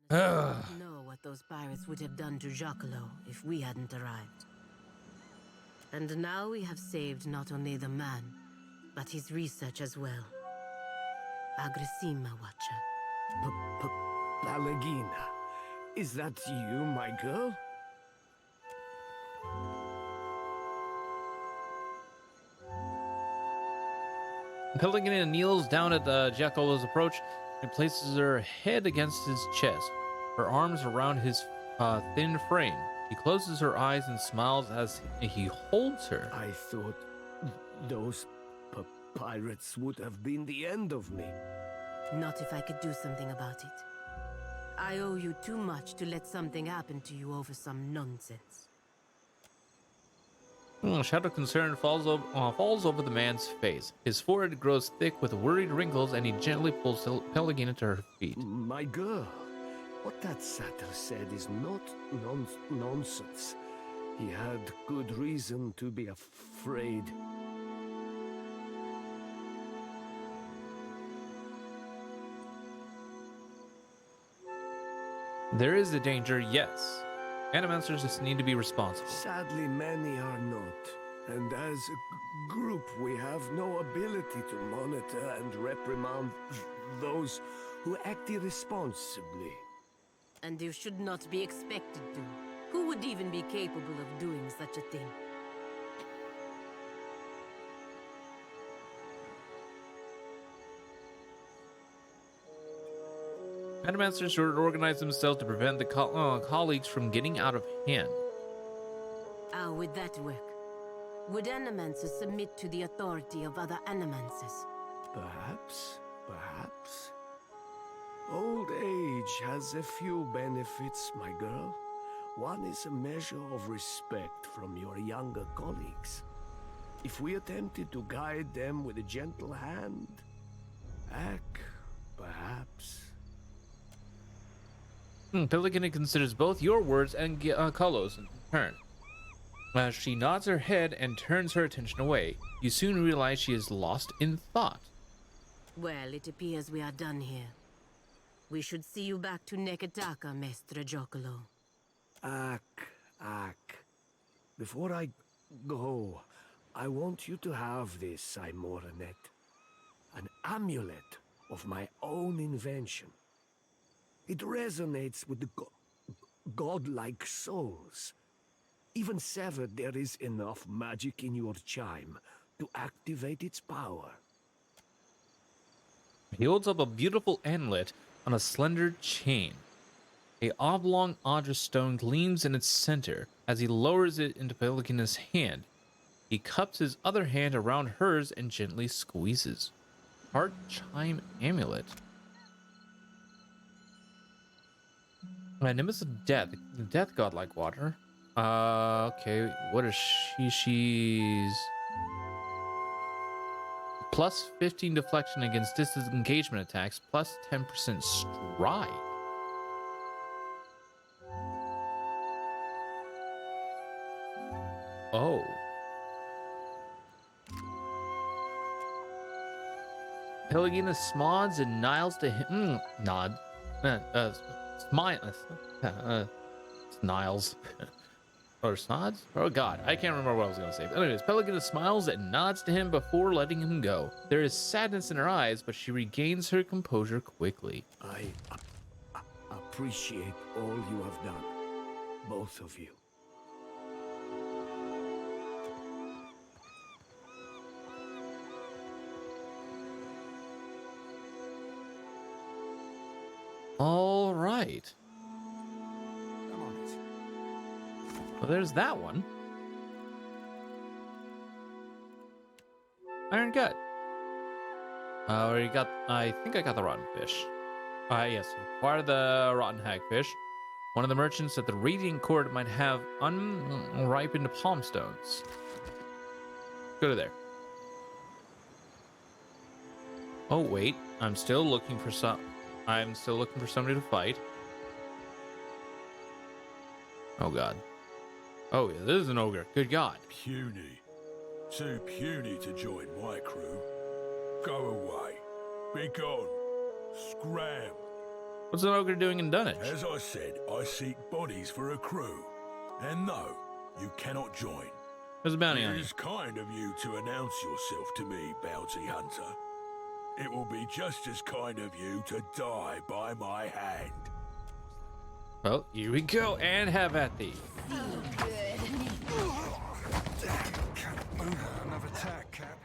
Ugh. don't know what those pirates would have done to Jacquelo if we hadn't arrived. And now we have saved not only the man, but his research as well. Agressima, Watcher. Palagina, is that you, my girl? Pellegrini kneels down at Jacquelo's approach and places her head against his chest, her arms around his thin frame. She closes her eyes and smiles as he holds her. I thought those pirates would have been the end of me. Not if I could do something about it. I owe you too much to let something happen to you over some nonsense. A shadow of concern falls over the man's face. His forehead grows thick with worried wrinkles, and he gently pulls Pellegrini to her feet. My girl, what that satyr said is not nonsense. He had good reason to be afraid. There is a danger, yes. Animancers just need to be responsible. Sadly, many are not. And as a group, we have no ability to monitor and reprimand those who act irresponsibly. And you should not be expected to. Who would even be capable of doing such a thing? Animancers should organize themselves to prevent the colleagues from getting out of hand. How would that work? Would animancers submit to the authority of other animancers? Perhaps. Old age has a few benefits, my girl. One is a measure of respect from your younger colleagues. If we attempted to guide them with a gentle hand, perhaps. Pellegrini considers both your words and Carlos in turn. As she nods her head and turns her attention away, you soon realize she is lost in thought. Well, it appears we are done here. We should see you back to Neketaka, Mestre Jocolo. Before I go, I want you to have this, Aimoranet. An amulet of my own invention. It resonates with the godlike souls. Even severed, there is enough magic in your chime to activate its power. He holds up a beautiful amulet on a slender chain. A oblong Audra stone gleams in its center as he lowers it into Pellegrina's hand. He cups his other hand around hers and gently squeezes. Heart chime amulet. Nimbus of Death. The death god like water. Okay. What is she? She's plus 15 deflection against disengagement attacks, plus 10% stride. Oh. Pellegrini smiles and nods to him. Sniles. Or snods? Oh god, I can't remember what I was going to say. But anyways, Pellegrini smiles and nods to him before letting him go. There is sadness in her eyes, but she regains her composure quickly. I appreciate all you have done, both of you. All right. Well, there's that one. Iron Gut. I think I got the rotten fish. Yes. Acquire the rotten hagfish. One of the merchants at the Radiant Court might have unripened palm stones. Go to there. Oh wait, I'm still looking for somebody to fight. Oh god. Oh yeah, this is an ogre. Good god. Puny. Too puny to join my crew. Go away. Be gone. Scram. What's an ogre doing in Dunwich? As I said, I seek bodies for a crew. And no, you cannot join. There's a bounty on It you. is kind of you to announce yourself to me, bounty hunter. It will be just as kind of you to die by my hand. Well, here we go, and have at thee. Another attack, Cap.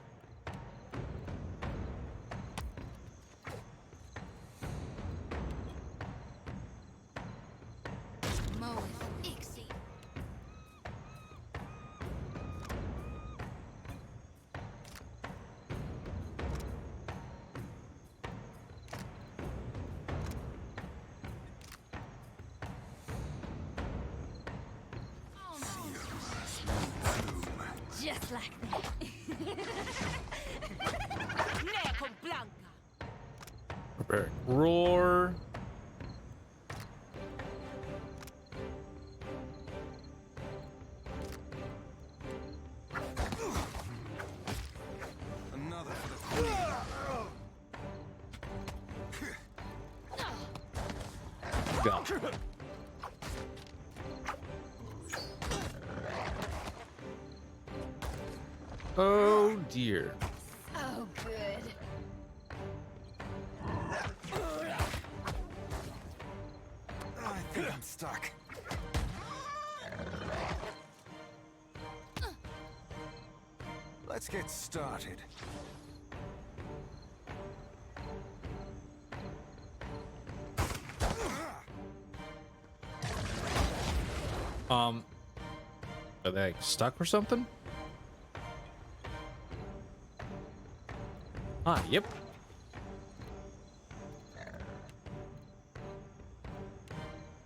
Just like that. Neco Blanca. Barbaric roar. Another for the Go. Oh dear. Oh, good. I think I'm stuck. Let's get started. Are they like, stuck or something? Ah, yep.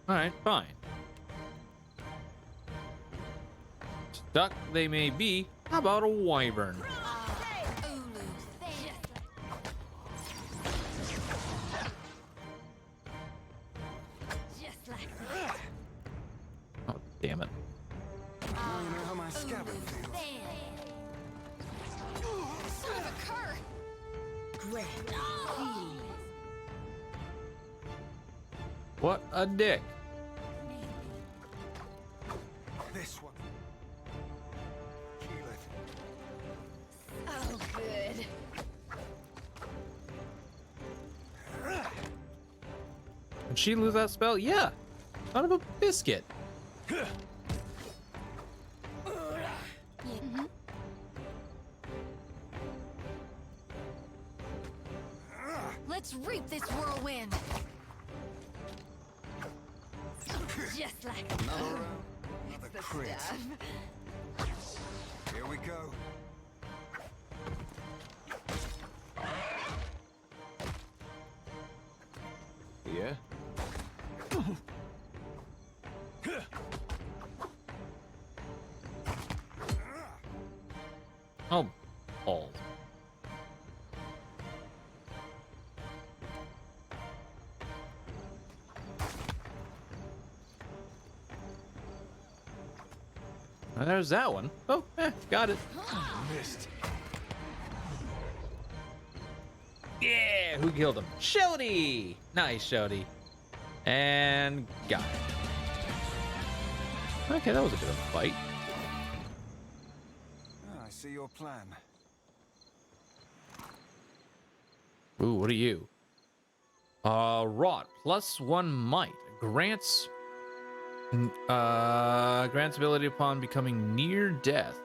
Alright, fine. Stuck they may be. How about a wyvern? Just like that. Oh, damn it. Now you know how my scabbard feels. Son of a cur. Great. What a dick. This one. Kill it. Oh, good. Did she lose that spell? Yeah. Son of a biscuit. Let's reap this whirlwind. Just like that. Another round. Another crit. Here we go. Yeah? Oh, balls. Well, there's that one. Oh, got it. Missed. Yeah, who killed him? Shody! Nice, Shody. And got it. Okay, that was a bit of a fight. I see your plan. Ooh, what are you? Rot, +1 might. Grants ability upon becoming near death.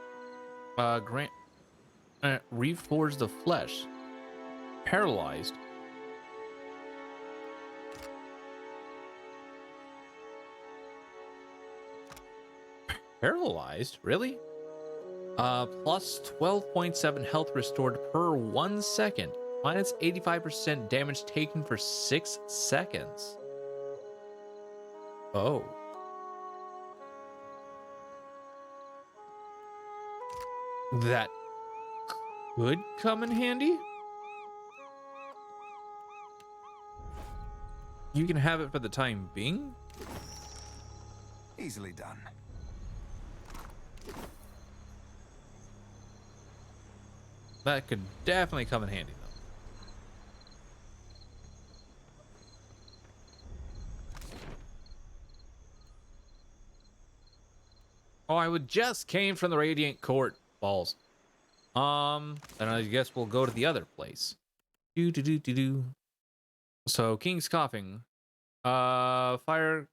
Reforge the flesh. Paralyzed. Paralyzed? Really? Plus 12.7 health restored per 1 second. Minus 85% damage taken for 6 seconds. Oh. That could come in handy. You can have it for the time being. Easily done. That could definitely come in handy, though. Oh, I would just came from the Radiant Court. Balls. Then I guess we'll go to the other place. Do. So King's Coffin. Fire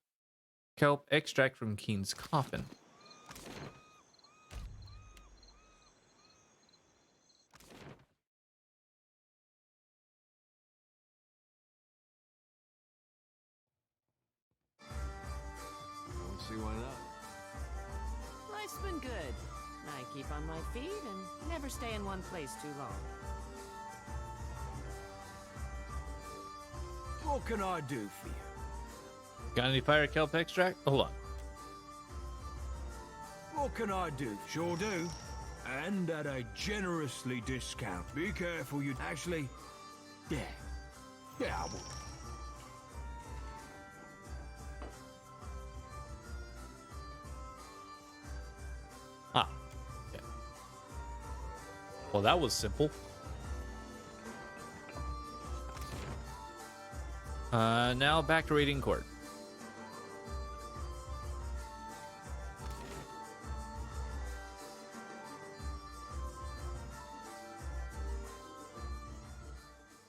kelp extract from King's Coffin. Don't see why not. Life's been good. I keep on my feet and never stay in one place too long. What can I do for you? Got any fire kelp extract? Hold on. What can I do? Sure do. And at a generously discount. Be careful, you actually. Yeah. Yeah, I will. Ah. Okay. Well, that was simple. Now back to Radiant Court.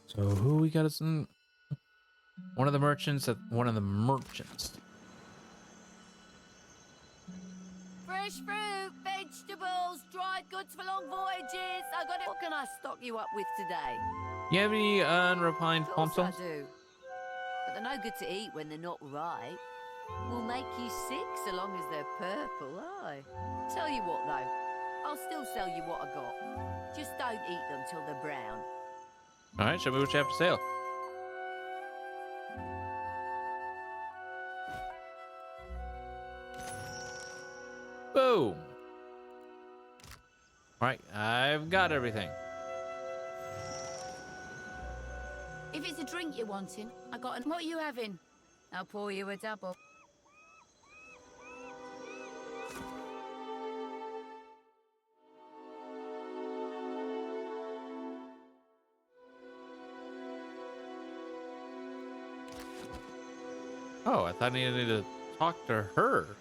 So who we got as one of the merchants Fresh fruit, vegetables, dried goods for long voyages. I got it. What can I stock you up with today? You have any unrefined Of palm course I stones? do. But they're no good to eat when they're not right. Will make you sick so long as they're purple, aye. Tell you what though, I'll still sell you what I got. Just don't eat them till they're brown. All right, show me what you have for sale. Boom. All right, I've got everything. If it's a drink you're wanting, I got an. What are you having? I'll pour you a double. Oh, I thought I needed to talk to her.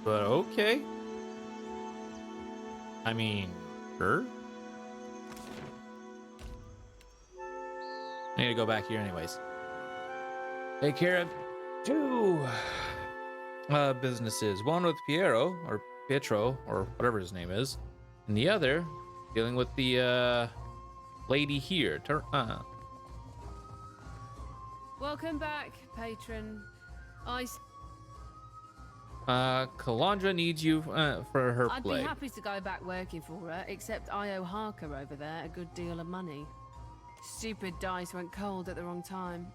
But okay. I mean, her? I need to go back here anyways. Take care of two businesses. One with Pietro, or whatever his name is. And the other, dealing with the lady here. Welcome back, patron. Kalandra needs you for her I'd play. be happy to go back working for her, except I owe Harker over there a good deal of money. Stupid dice went cold at the wrong time.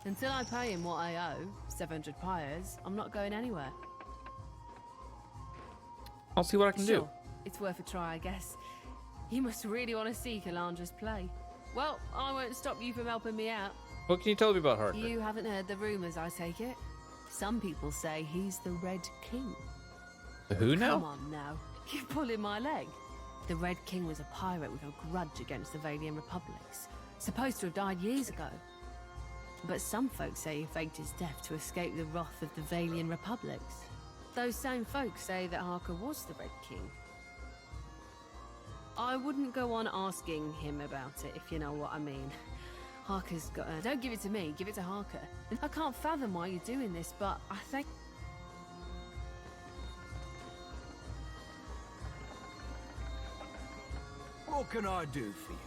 Until I pay him what I owe, 700 pyres, I'm not going anywhere. I'll see what I can do. Sure, it's worth a try, I guess. You must really want to see Kalandra's play. Well, I won't stop you from helping me out. What can you tell me about Harker? You haven't heard the rumours, I take it? Some people say he's the Red King. The who now? Come on now, you're pulling my leg. The Red King was a pirate with a grudge against the Valian Republics, supposed to have died years ago. But some folks say he faked his death to escape the wrath of the Valian Republics. Those same folks say that Harker was the Red King. I wouldn't go on asking him about it, if you know what I mean. Harker's got a... Don't give it to me, give it to Harker. I can't fathom why you're doing this, but I think... What can I do for you?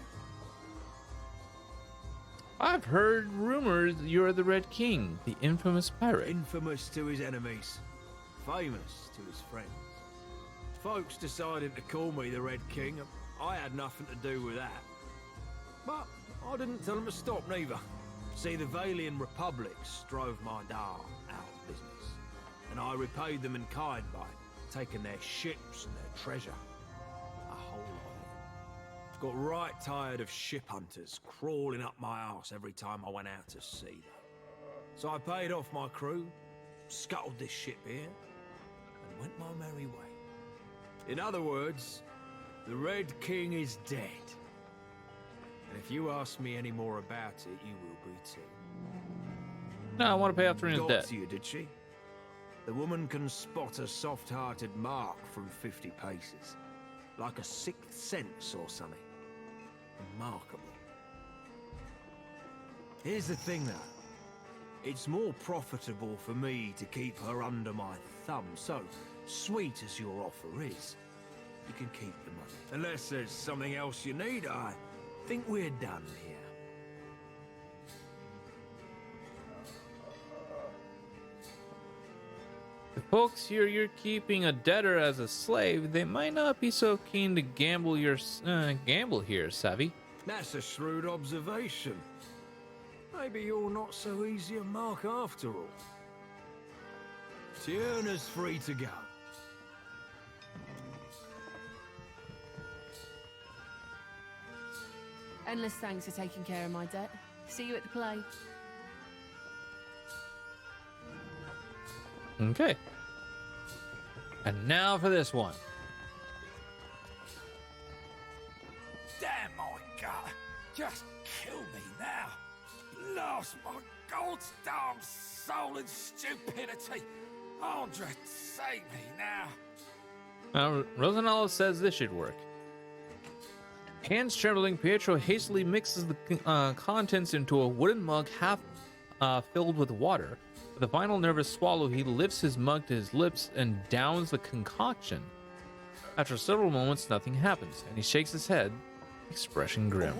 I've heard rumors you're the Red King, the infamous pirate. Infamous to his enemies, famous to his friends. Folks decided to call me the Red King, and I had nothing to do with that. But I didn't tell them to stop neither. See, the Valian Republics drove my Dar out of business, and I repaid them in kind by taking their ships and their treasure. A whole lot of it. Got right tired of ship hunters crawling up my arse every time I went out to sea, though. So I paid off my crew, scuttled this ship here, and went my merry way. In other words, the Red King is dead. And if you ask me any more about it, you will be too. No, I want to pay off Trina's Got debt. to you, did she? The woman can spot a soft-hearted mark from 50 paces. Like a sixth sense or something. Remarkable. Here's the thing, though. It's more profitable for me to keep her under my thumb, so sweet as your offer is, you can keep the money. Unless there's something else you need, I think we're done here. If folks hear you're keeping a debtor as a slave, they might not be so keen to gamble here, Savvy. That's a shrewd observation. Maybe you're not so easy a mark after all. Tierna's free to go. Endless thanks for taking care of my debt. See you at the play. Okay. And now for this one. Damn my gut. Just kill me now. Lost my gold-darn soul and stupidity. Andre, save me now. Rosanella says this should work. Hands trembling, Pietro hastily mixes the contents into a wooden mug half filled with water. With a final nervous swallow, he lifts his mug to his lips and downs the concoction. After several moments, nothing happens, and he shakes his head, expression grim.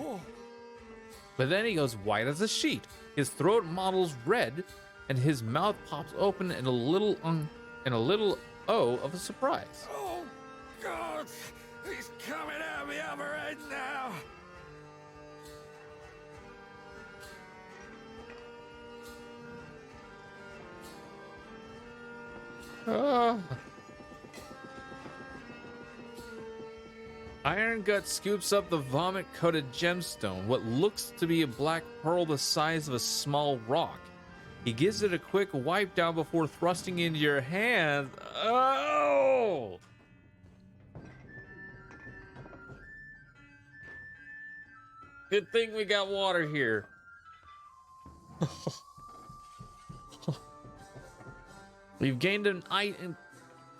But then he goes white as a sheet. His throat mottles red, and his mouth pops open in a little O of a surprise. Oh, God! He's coming out the other end now! Iron Gut scoops up the vomit-coated gemstone, what looks to be a black pearl the size of a small rock. He gives it a quick wipe down before thrusting into your hand. Oh! Good thing we got water here. We've gained an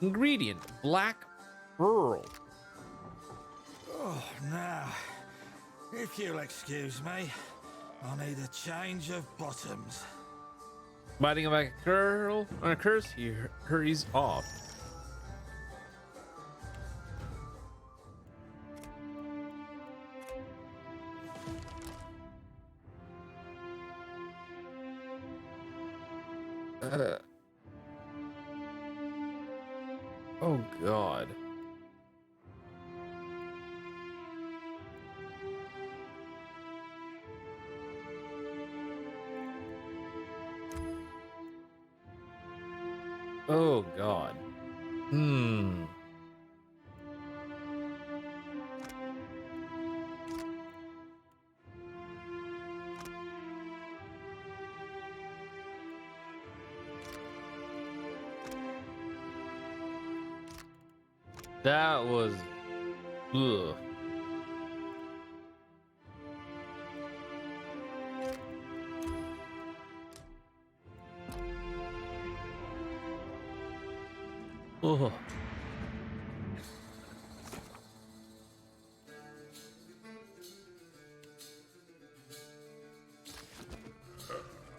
ingredient, black pearl. Oh, now, if you'll excuse me, I need a change of bottoms. Biting back a curse, he hurries off. Oh God. Oh God. That was ugh. Ugh.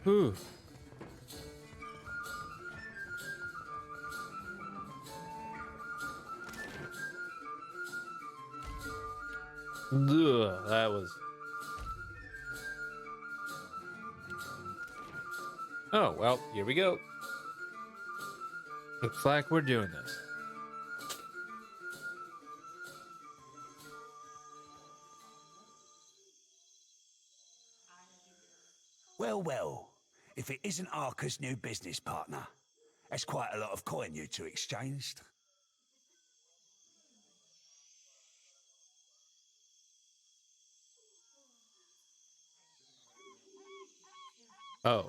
Whew. Ugh, that was. Oh, well, here we go. Looks like we're doing this. Well, well, if it isn't Arca's new business partner, that's quite a lot of coin you two exchanged. Oh.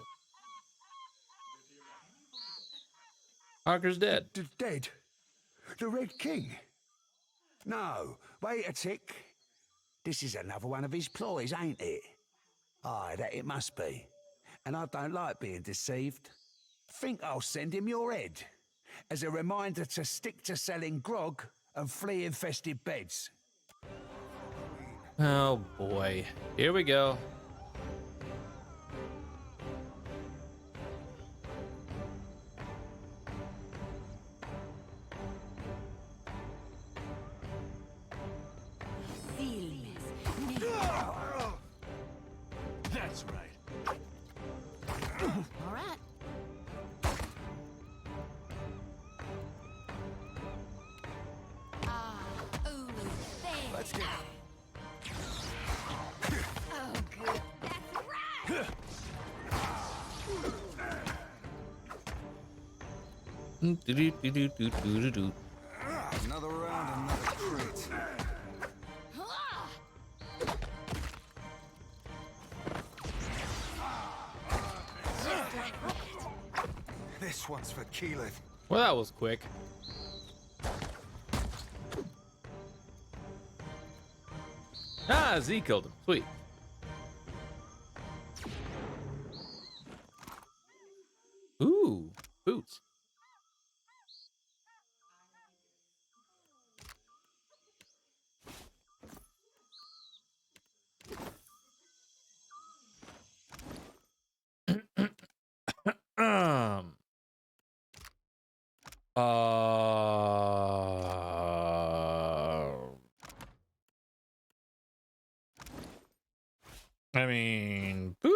Harker's dead. Dead? The Red King? No, wait a tick. This is another one of his ploys, ain't it? Aye, that it must be. And I don't like being deceived. Think I'll send him your head. as a reminder to stick to selling grog and flea-infested beds. Oh boy. Here we go. That's right. All right. Ulu, there. Let's get... Oh, good. That's right. Do-do-do-do-do-do-do. Another round, another crit. This one's for Keyleth. Well, that was quick. Ah, Z killed him. Sweet. Ooh, boots. Um. I mean, boop.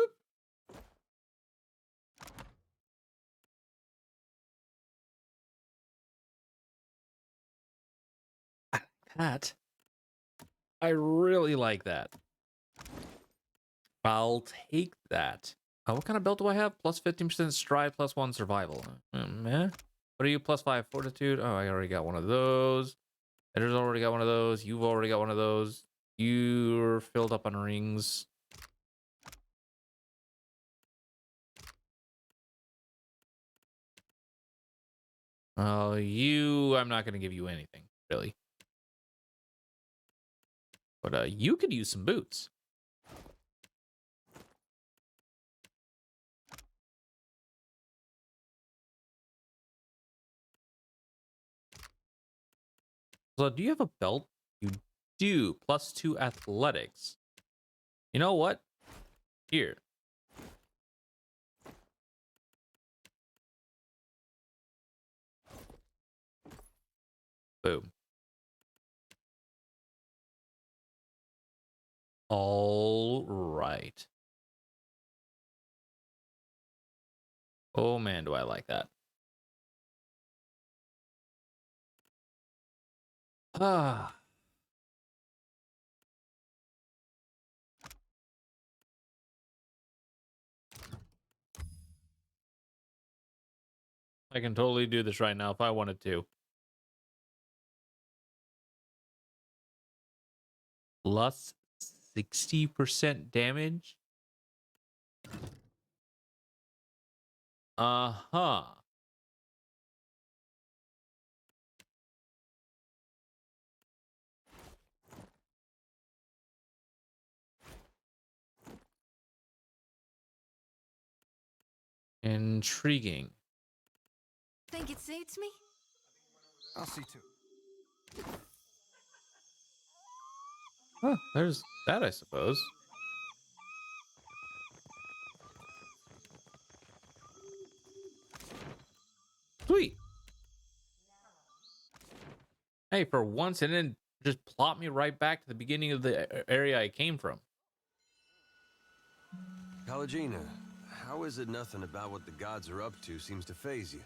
That. I really like that. I'll take that. What kind of belt do I have? Plus 15% stride, plus 1 survival. What are you? Plus 5 fortitude. Oh, I already got one of those. Edgar's already got one of those. You've already got one of those. You're filled up on rings. I'm not going to give you anything, really. But you could use some boots. So do you have a belt? You do. Plus 2 athletics. You know what? Here. Boom. All right. Oh man, do I like that. Ah. I can totally do this right now if I wanted to. Plus 60% damage. Uh-huh. Intriguing. Think it suits me? I'll see too. Huh, there's that, I suppose. Sweet. Hey, for once, it didn't just plop me right back to the beginning of the area I came from. Kalagina, how is it nothing about what the gods are up to seems to faze you?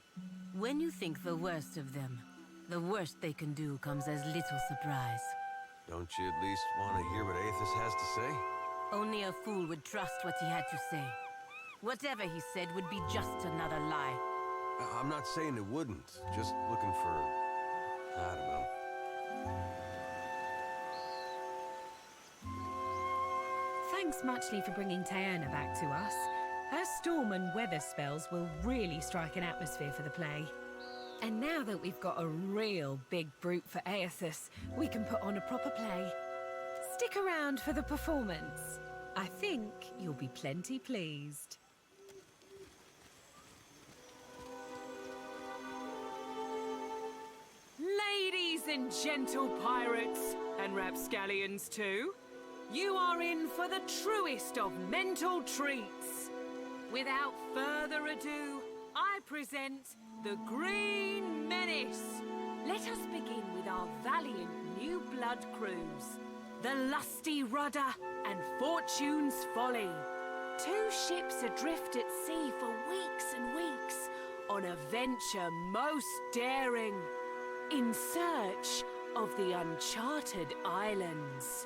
When you think the worst of them, the worst they can do comes as little surprise. Don't you at least want to hear what Aethys has to say? Only a fool would trust what he had to say. Whatever he said would be just another lie. I'm not saying it wouldn't, just looking for... I don't know. Thanks muchly for bringing Taerna back to us. Her storm and weather spells will really strike an atmosphere for the play. And now that we've got a real big brute for Aethys, we can put on a proper play. Stick around for the performance. I think you'll be plenty pleased. and gentle pirates, and rapscallions too, you are in for the truest of mental treats. Without further ado, I present the Green Menace. Let us begin with our valiant new blood crews, the Lusty Rudder and Fortune's Folly. 2 ships adrift at sea for weeks and weeks on a venture most daring, in search of the uncharted islands.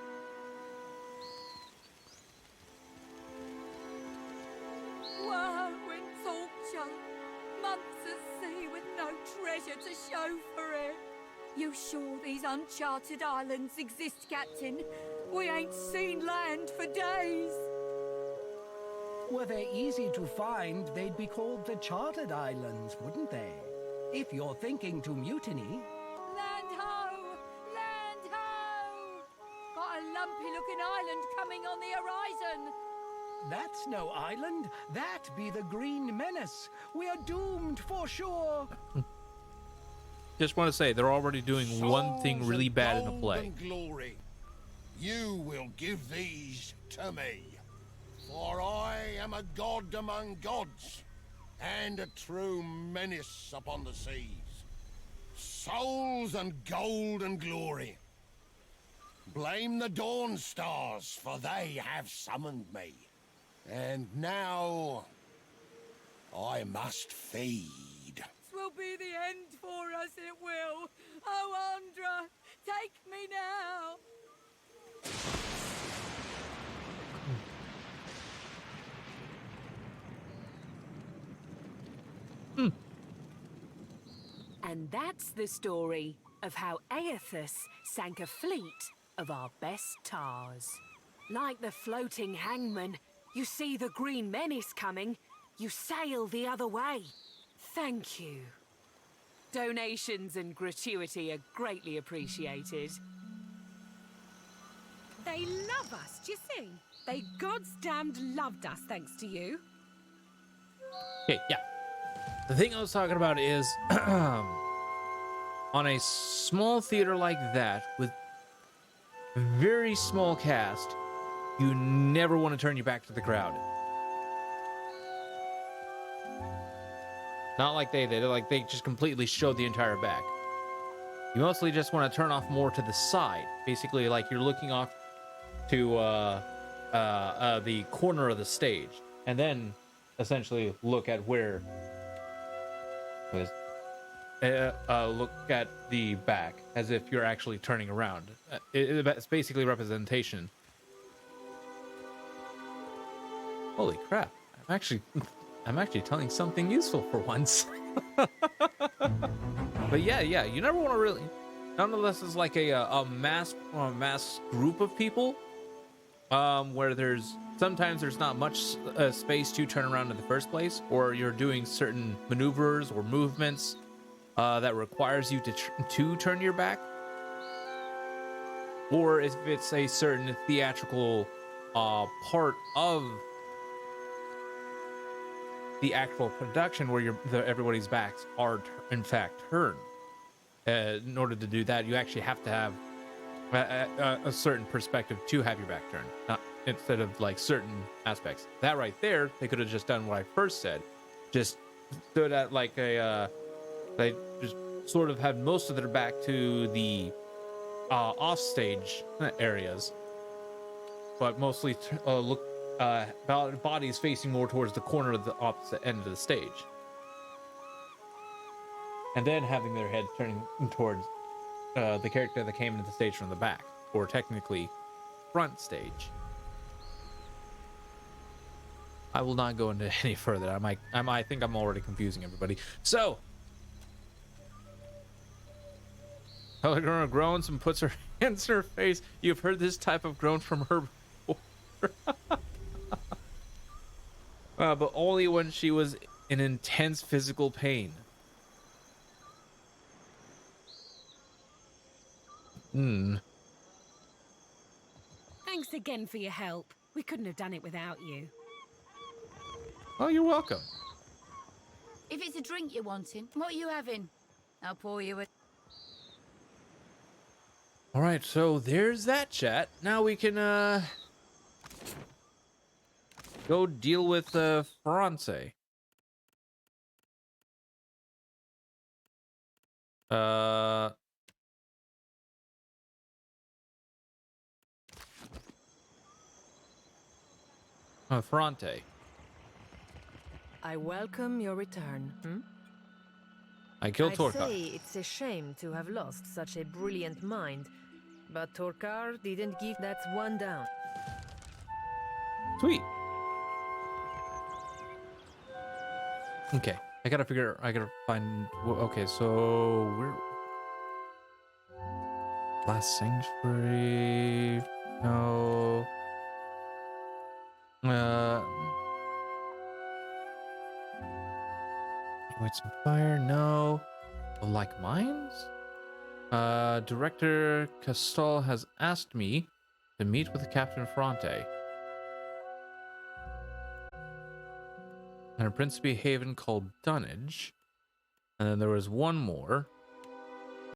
Woe and torture. Months at sea with no treasure to show for it. You sure these uncharted islands exist, Captain? We ain't seen land for days. Were they easy to find, they'd be called the Chartered Islands, wouldn't they? If you're thinking to mutiny... Land ho! Land ho! Got a lumpy-looking island coming on the horizon. That's no island. That be the Green Menace. We are doomed for sure. Just want to say, they're already doing one thing really bad in the play. Glory. You will give these to me. For I am a god among gods, and a true menace upon the seas. Souls and gold and glory. Blame the dawn stars, for they have summoned me. And now I must feed. Will be the end for us, it will. Oh, Andra, take me now. And that's the story of how Aethys sank a fleet of our best tars. Like the floating hangman, you see the Green Menace coming, you sail the other way. Thank you. Donations and gratuity are greatly appreciated. They love us, do you see? They goddamned loved us thanks to you. Okay, yeah. The thing I was talking about is on a small theater like that with very small cast, you never want to turn your back to the crowd. Not like they did, like they just completely showed the entire back. You mostly just want to turn off more to the side. Basically, like you're looking off to the corner of the stage, and then essentially look at where look at the back as if you're actually turning around. It's basically representation. Holy crap! I'm actually telling something useful for once. But yeah, you never want to really. Nonetheless, it's like a mass group of people, where sometimes there's not much space to turn around in the first place, or you're doing certain maneuvers or movements that requires you to turn your back, or if it's a certain theatrical part of the actual production where everybody's backs are in fact turned. In order to do that, you actually have to have a certain perspective to have your back turned, not instead of like certain aspects. That right there, they could have just done what I first said, just stood at like they just sort of had most of their back to the offstage areas, but mostly bodies facing more towards the corner of the opposite end of the stage, and then having their head turning towards the character that came into the stage from the back, or technically front stage. I will not go into any further. I think I'm already confusing everybody. So Pellegrina groans and puts her hands in her face. You've heard this type of groan from her before. But only when she was in intense physical pain. Thanks again for your help. We couldn't have done it without you. Oh, you're welcome. If it's a drink you're wanting, what are you having? I'll pour you a... All right, so there's that chat. Now we can go deal with Ferrance. Uh Ferrante. I welcome your return. I killed I'd Torkar. say it's a shame to have lost such a brilliant mind, but Torkar didn't give that one down. Sweet. Okay, I gotta find. Okay, so we're last sanctuary. No. Wait, some fire. No. Like mines. Director Castal has asked me to meet with Captain Fronte and a Principe haven called Dunnage. And then there was one more.